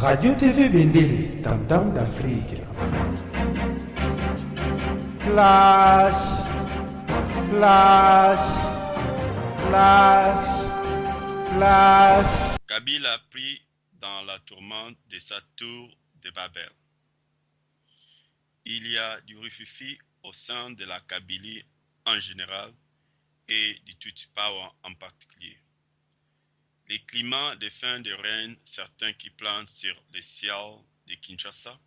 Radio TV Bendele, Tam Tam d'Afrique. Flash, flash, flash, flash. Kabila pris dans la tourmente de sa tour de Babel. Il y a du rififi au sein de la Kabylie en général et du Tutsi Power en particulier. Les climats de fin de règne, certains qui planent sur le ciel de Kinshasa,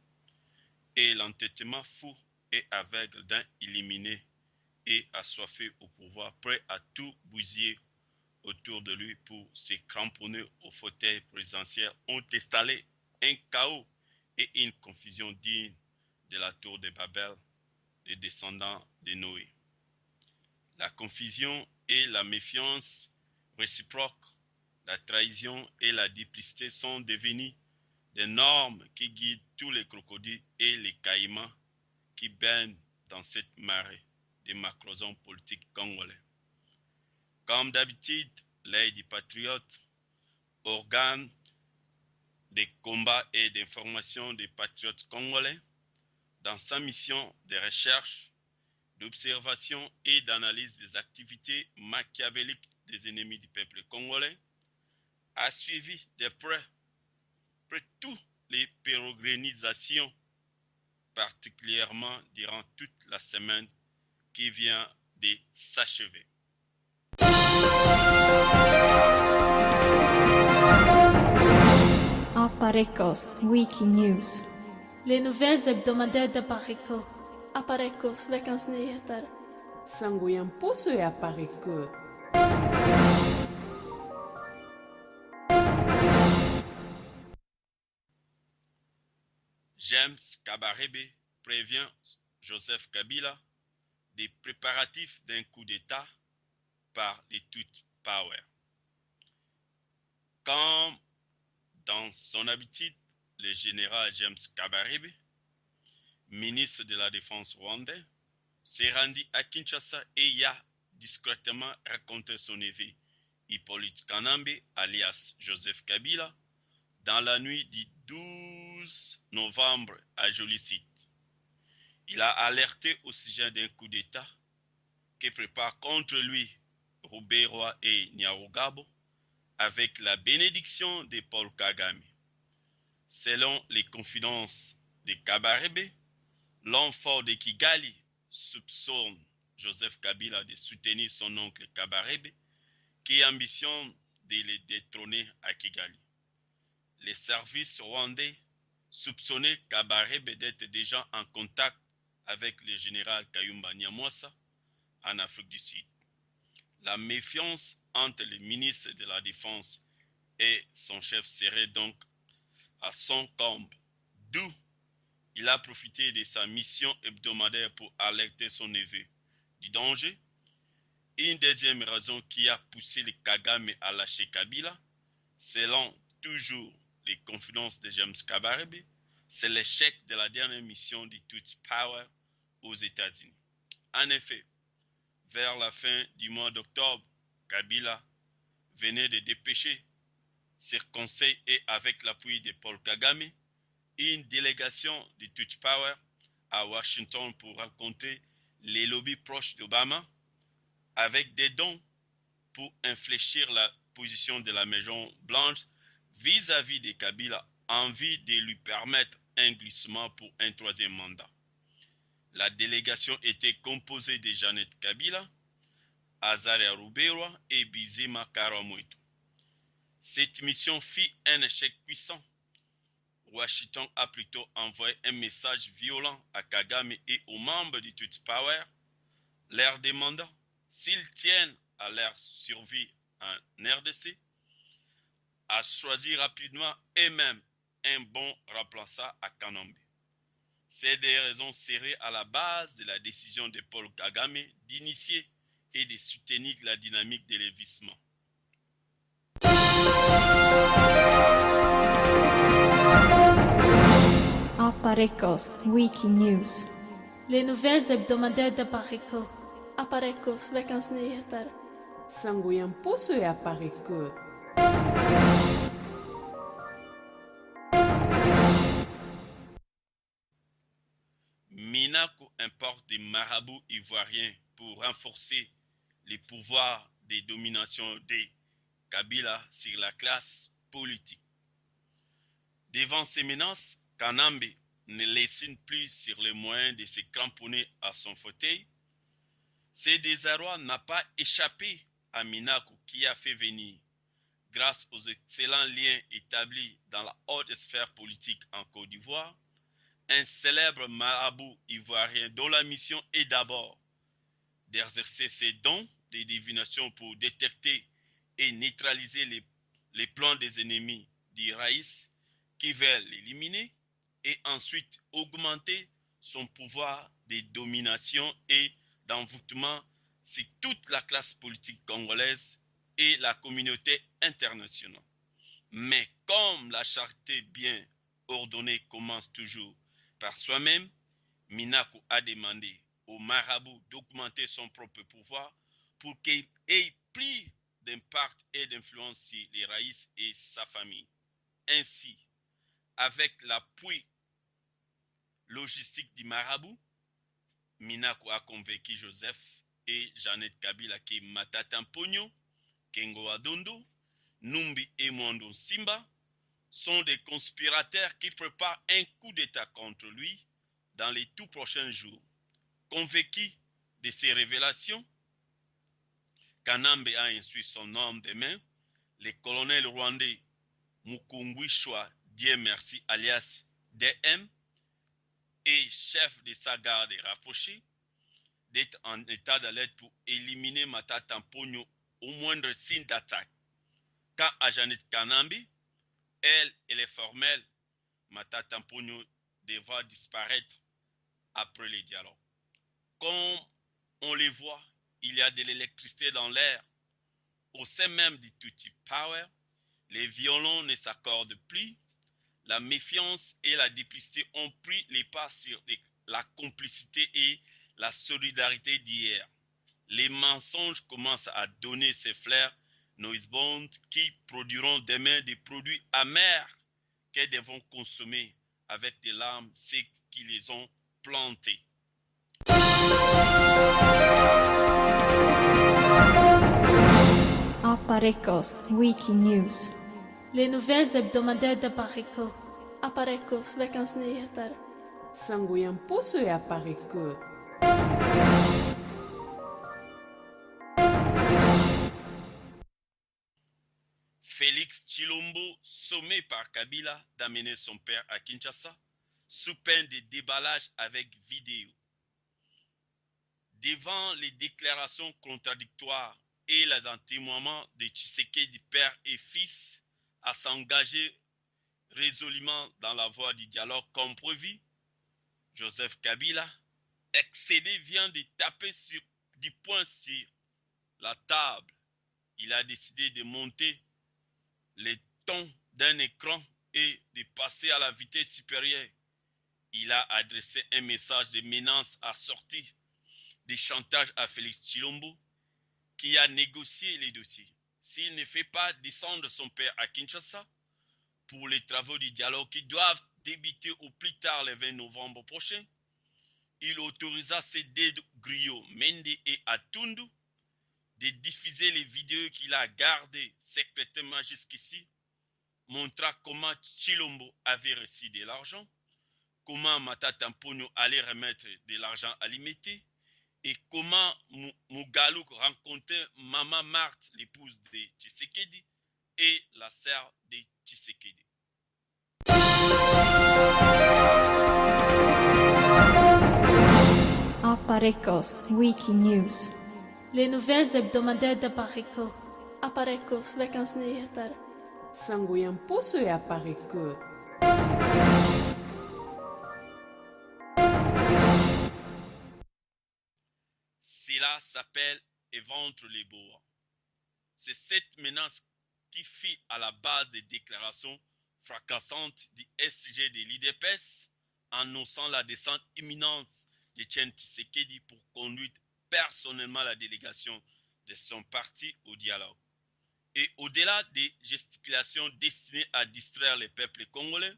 et l'entêtement fou et aveugle d'un illuminé et assoiffé au pouvoir, prêt à tout bousiller autour de lui pour se cramponner au fauteuil présidentiel, ont installé un chaos et une confusion digne de la tour de Babel, des descendants de Noé. La confusion et la méfiance réciproque, la trahison et la duplicité sont devenues des normes qui guident tous les crocodiles et les caïmans qui baignent dans cette marée de macrosons politiques congolais. Comme d'habitude, l'œil du patriote, organe de combat et d'information des patriotes congolais, dans sa mission de recherche, d'observation et d'analyse des activités machiavéliques des ennemis du peuple congolais, a suivi de près toutes les pérégrinations, particulièrement durant toute la semaine qui vient de s'achever. Aparecos Wiki News. Les nouvelles hebdomadaires d'Apareco. Aparecos Veckans Nyheter. Sangoyan Poso e Apareco. James Kabarebe prévient Joseph Kabila des préparatifs d'un coup d'État par les Tutsi Power. Comme dans son habitude, le général James Kabarebe, ministre de la Défense rwandais, s'est rendu à Kinshasa et y a discrètement raconté son neveu Hippolyte Kanambe, alias Joseph Kabila, dans la nuit du 12 novembre à Jolicite. Il a alerté au sujet d'un coup d'État que prépare contre lui Ruberwa et Nyarugabo avec la bénédiction de Paul Kagame. Selon les confidences de Kabarebe, l'homme fort de Kigali soupçonne Joseph Kabila de soutenir son oncle Kabarebe qui ambitionne de le détrôner à Kigali. Les services rwandais soupçonnaient Kabarebe d'être déjà en contact avec le général Kayumba Nyamwasa en Afrique du Sud. La méfiance entre le ministre de la Défense et son chef serait donc à son comble, d'où il a profité de sa mission hebdomadaire pour alerter son neveu du danger. Une deuxième raison qui a poussé le Kagame à lâcher Kabila, selon toujours les confidences de James Kabarebe, c'est l'échec de la dernière mission du Tutsi Power aux États-Unis. En effet, vers la fin du mois d'octobre, Kabila venait de dépêcher sur conseil et avec l'appui de Paul Kagame, une délégation du Tutsi Power à Washington pour rencontrer les lobbies proches d'Obama avec des dons pour infléchir la position de la Maison Blanche vis-à-vis de Kabila en vue de lui permettre un glissement pour un troisième mandat. La délégation était composée de Janet Kabila, Azaria Ruberwa et Bizima Karamouito. Cette mission fit un échec puissant. Washington a plutôt envoyé un message violent à Kagame et aux membres du Tutsi Power, leur demandant s'ils tiennent à leur survie en RDC, à choisir rapidement eux-mêmes un bon remplaçant à Kanambe. Ces deux raisons seraient à la base de la décision de Paul Kagame d'initier et de soutenir la dynamique de l'évissement. Aparecos Wiki News. Les nouvelles hebdomadaires d'Apareco. Aparecos Veckans Nyheter. Sangoyan Poso e Apareco. Minaku importe des marabouts ivoiriens pour renforcer les pouvoirs de domination des Kabila sur la classe politique. Devant ces menaces, Kanambe ne lésine plus sur les moyens de se cramponner à son fauteuil. Ce désarroi n'a pas échappé à Minaku qui a fait venir, grâce aux excellents liens établis dans la haute sphère politique en Côte d'Ivoire, un célèbre marabout ivoirien dont la mission est d'abord d'exercer ses dons de divination pour détecter et neutraliser les plans des ennemis d'Iraïs qui veulent l'éliminer et ensuite augmenter son pouvoir de domination et d'envoûtement sur toute la classe politique congolaise et la communauté internationale. Mais comme la charité bien ordonnée commence toujours par soi-même, Minaku a demandé au marabout d'augmenter son propre pouvoir pour qu'il ait plus d'impact et d'influence sur les raïs et sa famille. Ainsi, avec l'appui logistique du marabout, Minaku a convaincu Joseph et Jeannette Kabila que Matata Mpogno, Kengo Adondo, Numbi et Mondo Simba sont des conspirateurs qui préparent un coup d'État contre lui dans les tout prochains jours. Convaincu de ces révélations, Kanambe a instruit son homme de main, le colonel rwandais Mukungwishwa Dieu merci alias DM et chef de sa garde rapprochée, d'être en état d'alerte pour éliminer Matata Mpogno au moindre signe d'attaque. Quant à Jeannette Kanambe, elle est formelle. Matata Mpogno devra disparaître après les dialogues. Comme on le voit, il y a de l'électricité dans l'air. Au sein même du Tutsi Power, les violons ne s'accordent plus. La méfiance et la duplicité ont pris les pas sur la complicité et la solidarité d'hier. Les mensonges commencent à donner ces flairs nauséabonds qui produiront demain des produits amers qu'elles devront consommer avec des larmes ceux qui les ont plantés. Aparecos Wikinews. Les nouvelles hebdomadaires d'Aparico. Aparecos veckans nyheter. Sangoyamposo et Aparecco. Félix Tshilombo, sommé par Kabila d'amener son père à Kinshasa, sous peine de déballage avec vidéo. Devant les déclarations contradictoires et les témoignements de Tshisekedi père et fils à s'engager résolument dans la voie du dialogue comme prévu, Joseph Kabila, excédé, vient de taper du poing sur la table. Il a décidé de monter les tons d'un écran et de passer à la vitesse supérieure. Il a adressé un message de menace assorti de chantage à Félix Tshilombo, qui a négocié les dossiers. S'il ne fait pas descendre son père à Kinshasa pour les travaux du dialogue qui doivent débuter au plus tard le 20 novembre prochain, il autorisa ses deux griots, Mende et Atundu, de diffuser les vidéos qu'il a gardées secrètement jusqu'ici, montrant comment Tshilombo avait reçu de l'argent, comment Matata Mpogno allait remettre de l'argent à Limité, et comment Mugalouk rencontrait Maman Marthe, l'épouse de Tshisekedi, et la sœur de Tshisekedi. Aparecos Wikinews. Les nouvelles hebdomadaires d'Aparico. Aparecos veckans nyheter. Sangoyamposo et Aparecco. Cela s'appelle éventre les bois. C'est cette menace qui fit à la base des déclarations fracassantes du SG de l'IDPS, annonçant la descente imminente de Etienne Tshisekedi pour conduire personnellement la délégation de son parti au dialogue. Et au-delà des gesticulations destinées à distraire les peuples congolais,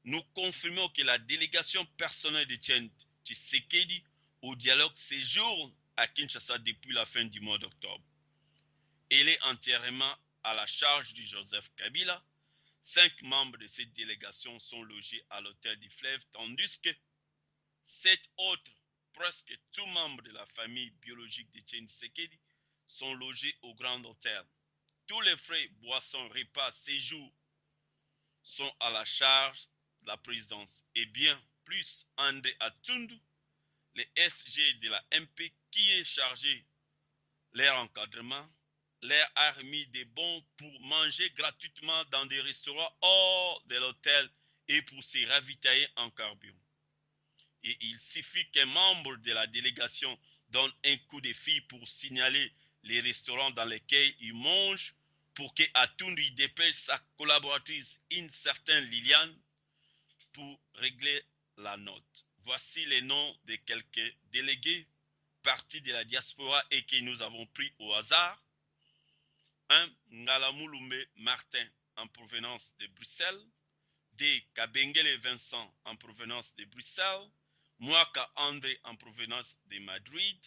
nous confirmons que la délégation personnelle d'Etienne Tshisekedi au dialogue séjourne à Kinshasa depuis la fin du mois d'octobre. Il est entièrement à la charge de Joseph Kabila. 5 membres de cette délégation sont logés à l'hôtel du Fleuve, tandis que 7 autres, presque tous membres de la famille biologique de Tshisekedi, sont logés au Grand Hôtel. Tous les frais, boissons, repas, séjours sont à la charge de la présidence. Et bien plus, André Atundu, le SG de la MP qui est chargé leur encadrement, leur a remis des bons pour manger gratuitement dans des restaurants hors de l'hôtel et pour se ravitailler en carburant. Et il suffit qu'un membre de la délégation donne un coup de fil pour signaler les restaurants dans lesquels il mange pour que Atundu dépêche sa collaboratrice, une certaine Liliane, pour régler la note. Voici les noms de quelques délégués partis de la diaspora et que nous avons pris au hasard. 1. Ngalamouloumbe Martin en provenance de Bruxelles. 2. Kabengele Vincent en provenance de Bruxelles. Mwaka André en provenance de Madrid.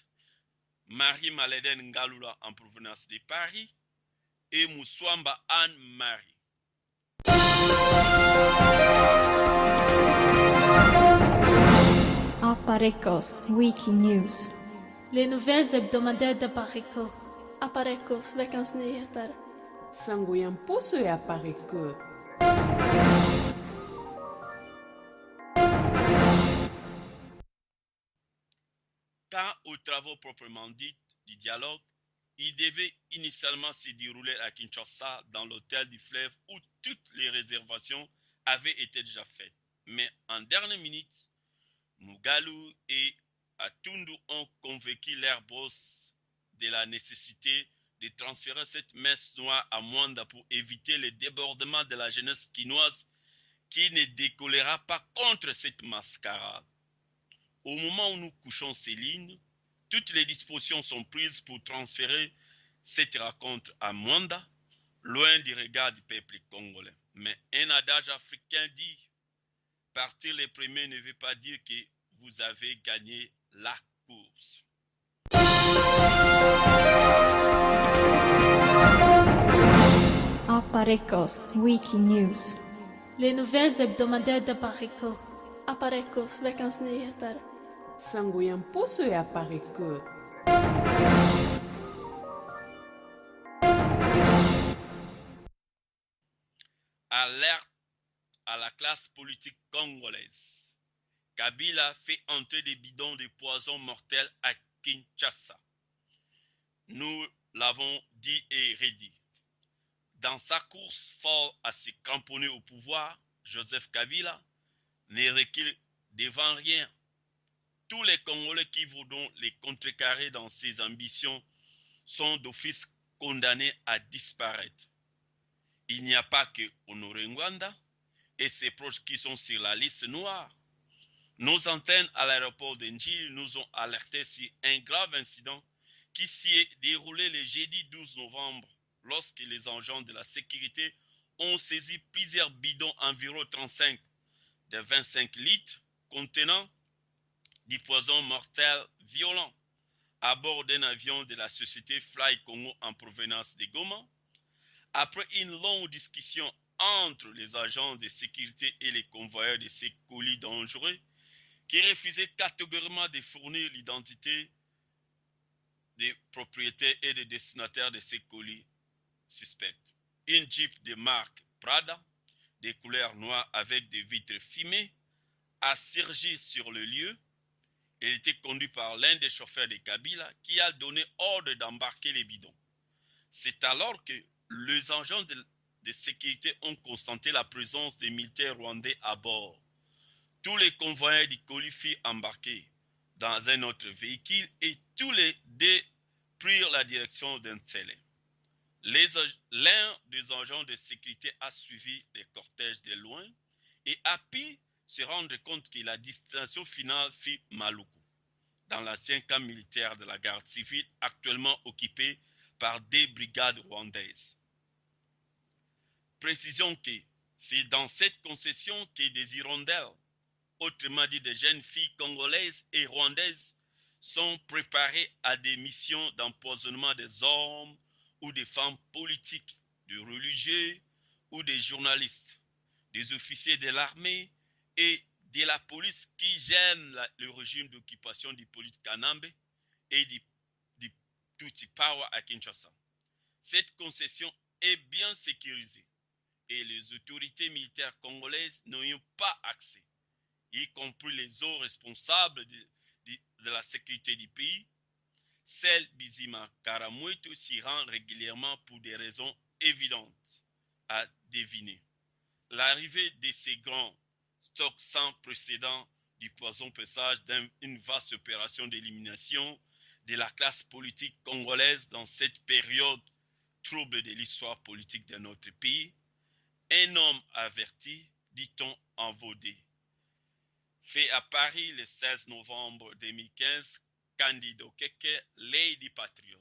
Marie-Maleden Ngalula en provenance de Paris. Et Mouswamba Anne-Marie. Aparecos Wikinews. Les nouvelles hebdomadaires de Pareco. Aparecos Veckans Nyheter. Sangoyamposo et Apareco. Quant aux travaux proprement dits du dialogue, il devait initialement se dérouler à Kinshasa dans l'hôtel du Fleuve où toutes les réservations avaient été déjà faites. Mais en dernière minute, Mugalu et Atundu ont convaincu leur boss de la nécessité de transférer cette messe noire à Mwanda pour éviter le débordement de la jeunesse quinoise qui ne décollera pas contre cette mascarade. Au moment où nous couchons ces lignes, toutes les dispositions sont prises pour transférer cette rencontre à Mwanda, loin du regard du peuple congolais. Mais un adage africain dit « Partir les premiers ne veut pas dire que vous avez gagné la course. » Aparecos Wikinews. Les nouvelles hebdomadaires de Pareco. Aparecos Veckans Nyheter. Sangoyamposo et Apareco. Alerte à la classe politique congolaise. Kabila fait entrer des bidons de poison mortel à Kinshasa. Nous l'avons dit et redit. Dans sa course folle à se cramponner au pouvoir, Joseph Kabila ne recule devant rien. Tous les Congolais qui voudront les contrecarrer dans ses ambitions sont d'office condamnés à disparaître. Il n'y a pas que Honoré Ngwanda et ses proches qui sont sur la liste noire. Nos antennes à l'aéroport d'Enjil nous ont alertés sur un grave incident qui s'y est déroulé le jeudi 12 novembre lorsque les agents de la sécurité ont saisi plusieurs bidons environ 35 de 25 litres contenant du poison mortel violent à bord d'un avion de la société Fly Congo en provenance de Goma. Après une longue discussion entre les agents de sécurité et les convoyeurs de ces colis dangereux qui refusaient catégoriquement de fournir l'identité des propriétaires et des destinataires de ces colis suspects. Une Jeep de marque Prada, de couleur noire avec des vitres fumées, a surgi sur le lieu. Il était conduit par l'un des chauffeurs de Kabila qui a donné ordre d'embarquer les bidons. C'est alors que les agents de sécurité ont constaté la présence des militaires rwandais à bord. Tous les convoyeurs du colis furent embarqués dans un autre véhicule et tous les deux prirent la direction d'un télé. L'un des agents de sécurité a suivi le cortège de loin et a pu se rendre compte que la destination finale fut Maluku, dans l'ancien camp militaire de la garde civile actuellement occupé par des brigades rwandaises. Précisons que c'est dans cette concession que des hirondelles autrement dit des jeunes filles congolaises et rwandaises, sont préparées à des missions d'empoisonnement des hommes ou des femmes politiques, de religieux ou des journalistes, des officiers de l'armée et de la police qui gênent le régime d'occupation du Kanambe et du Tutsi Power à Kinshasa. Cette concession est bien sécurisée et les autorités militaires congolaises n'y ont pas accès, y compris les hauts responsables de la sécurité du pays. Celle Bizima Karamoueto s'y rend régulièrement pour des raisons évidentes à deviner. L'arrivée de ces grands stocks sans précédent du poison présage d'une vaste opération d'élimination de la classe politique congolaise dans cette période trouble de l'histoire politique de notre pays. Un homme averti, dit-on en vaudé. Fait à Paris le 16 novembre 2015, Candido Keke, Lady Patriot.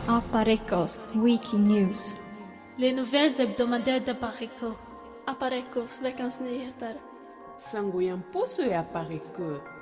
Aparecos Wikinews. Les nouvelles hebdomadaires de Pareco. Aparecos veckans nyheter. Sangoyamposo e Aparecô.